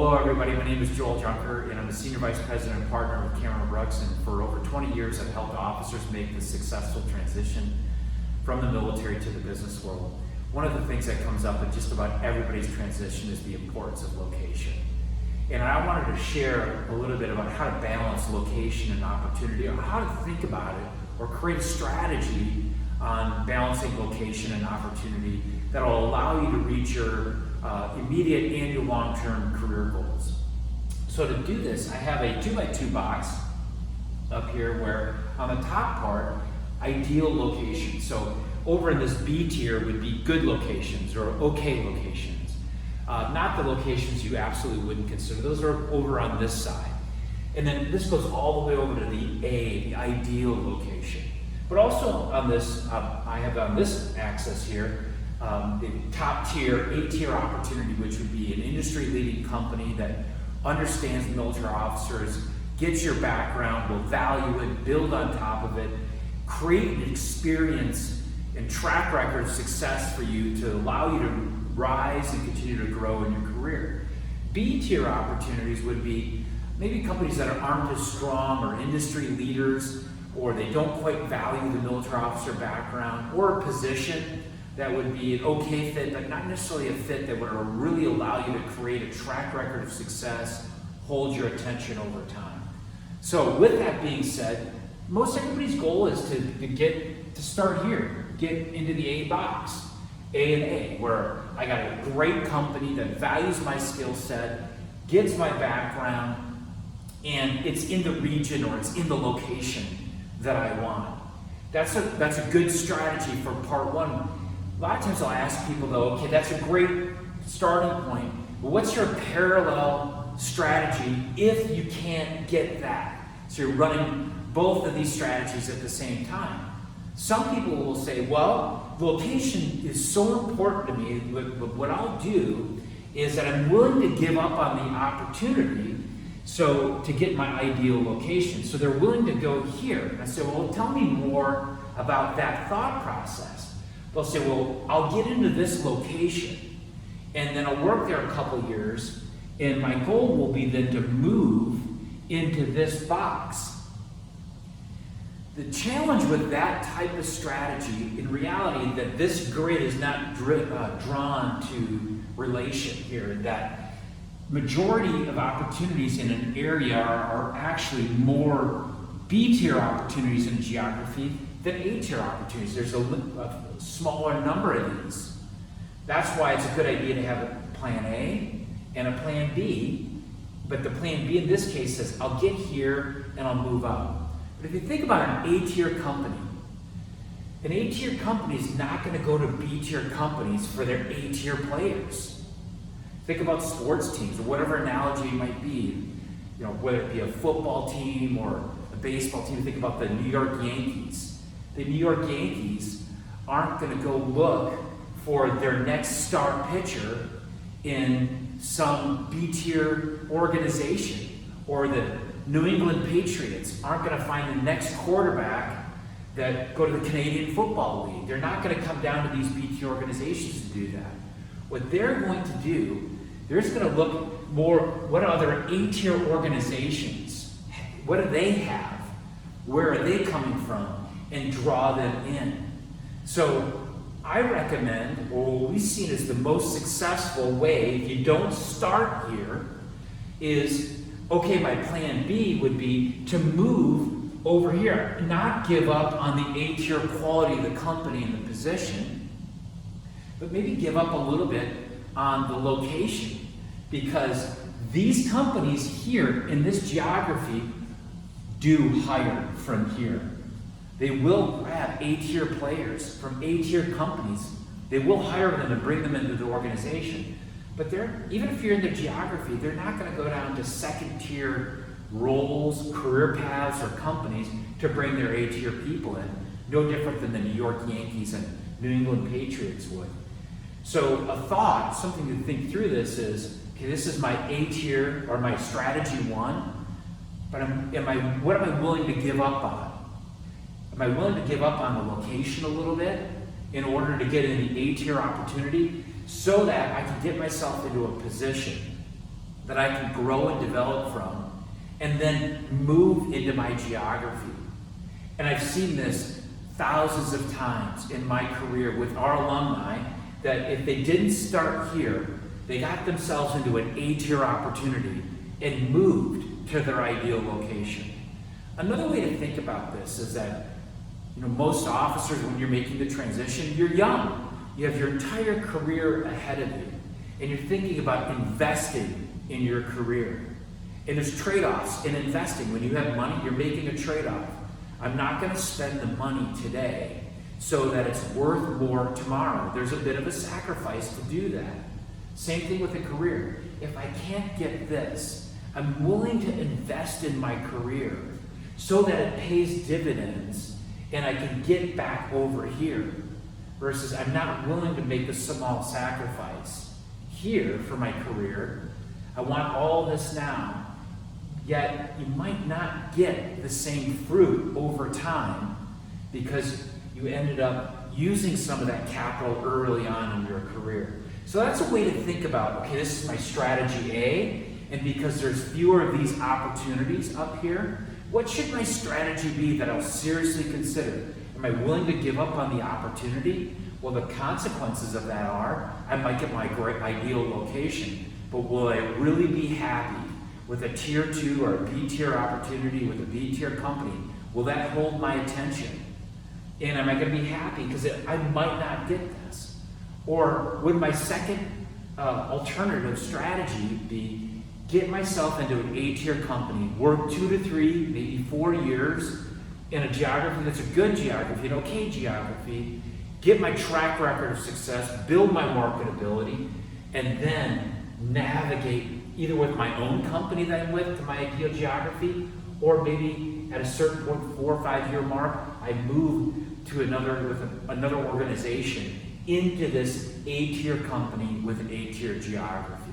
Hello everybody, my name is Joel Junker and I'm the Senior Vice President and Partner with Cameron Brooks, and for over 20 years I've helped officers make the successful transition from the military to the business world. One of the things that comes up in just about everybody's transition is the importance of location. And I wanted to share a little bit about how to balance location and opportunity, or how to think about it, or create a strategy on balancing location and opportunity that will allow you to reach your immediate and your long-term career goals. So to do this, I have a 2x2 box up here where on the top part, ideal locations. So over in this B tier would be good locations or okay locations. Not the locations you absolutely wouldn't consider. Those are over on this side. And then this goes all the way over to the A, the ideal location. But also on this, I have on this axis here, the top tier, A tier opportunity, which would be an industry-leading company that understands military officers, gets your background, will value it, build on top of it, create an experience and track record of success for you to allow you to rise and continue to grow in your career. B tier opportunities would be maybe companies that aren't as strong, or industry leaders, or they don't quite value the military officer background, or a position that would be an okay fit, but not necessarily a fit that would really allow you to create a track record of success, hold your attention over time. So with that being said, most everybody's goal is to start here, get into the A box, A and A, where I got a great company that values my skill set, gets my background, and it's in the region or it's in the location that I want. That's a good strategy for part one. A lot of times I'll ask people though, okay, that's a great starting point, but what's your parallel strategy if you can't get that? So you're running both of these strategies at the same time. Some people will say, well, location is so important to me, but what I'll do is that I'm willing to give up on the opportunity to get my ideal location. So they're willing to go here. And I say, well, tell me more about that thought process. They'll say, well, I'll get into this location and then I'll work there a couple years, and my goal will be then to move into this box. The challenge with that type of strategy, in reality, that this grid is not drawn to relation here, that majority of opportunities in an area are actually more B-tier opportunities in geography than A-tier opportunities. There's a smaller number of these. That's why it's a good idea to have a plan A and a plan B, but the plan B in this case says, I'll get here and I'll move up. But if you think about an A-tier company, an A-tier company is not going to go to B-tier companies for their A-tier players. Think about sports teams, or whatever analogy it might be, whether it be a football team or a baseball team. Think about the New York Yankees. The New York Yankees aren't going to go look for their next star pitcher in some B-tier organization, or the New England Patriots aren't going to find the next quarterback that go to the Canadian Football League. They're not going to come down to these B-tier organizations to do that. What they're going to do, they're just going to look more, what other A-tier organizations, what do they have? Where are they coming from? And draw them in. So I recommend, or what we've seen as the most successful way, if you don't start here, is, okay, my plan B would be to move over here, not give up on the A-tier quality of the company and the position, but maybe give up a little bit on the location, because these companies here in this geography do hire from here. They will grab A-tier players from A-tier companies. They will hire them and bring them into the organization. But even if you're in the geography, they're not going to go down to second-tier roles, career paths, or companies to bring their A-tier people in. No different than the New York Yankees and New England Patriots would. So a thought, something to think through this is, okay, this is my A-tier or my strategy one, but what am I willing to give up on? Am I willing to give up on the location a little bit in order to get in the A-tier opportunity so that I can get myself into a position that I can grow and develop from, and then move into my geography. And I've seen this thousands of times in my career with our alumni, that if they didn't start here, they got themselves into an A-tier opportunity and moved to their ideal location. Another way to think about this is that, most officers, when you're making the transition, you're young. You have your entire career ahead of you, and you're thinking about investing in your career. And there's trade-offs in investing. When you have money, you're making a trade-off. I'm not going to spend the money today so that it's worth more tomorrow. There's a bit of a sacrifice to do that. Same thing with a career. If I can't get this, I'm willing to invest in my career so that it pays dividends and I can get back over here, versus I'm not willing to make a small sacrifice here for my career. I want all this now, yet you might not get the same fruit over time because you ended up using some of that capital early on in your career. So that's a way to think about, okay, this is my strategy A, and because there's fewer of these opportunities up here, what should my strategy be that I'll seriously consider? Am I willing to give up on the opportunity? Well, the consequences of that are, I might get my great ideal location, but will I really be happy with a tier 2 or a B tier opportunity with a B tier company? Will that hold my attention? And am I going to be happy because I might not get this? Or would my second alternative strategy be get myself into an A-tier company, work 2 to 3, maybe 4 years in a geography that's a good geography, an okay geography, get my track record of success, build my marketability, and then navigate either with my own company that I'm with to my ideal geography, or maybe at a certain point, 4 or 5 year mark, I move to another organization into this A-tier company with an A-tier geography.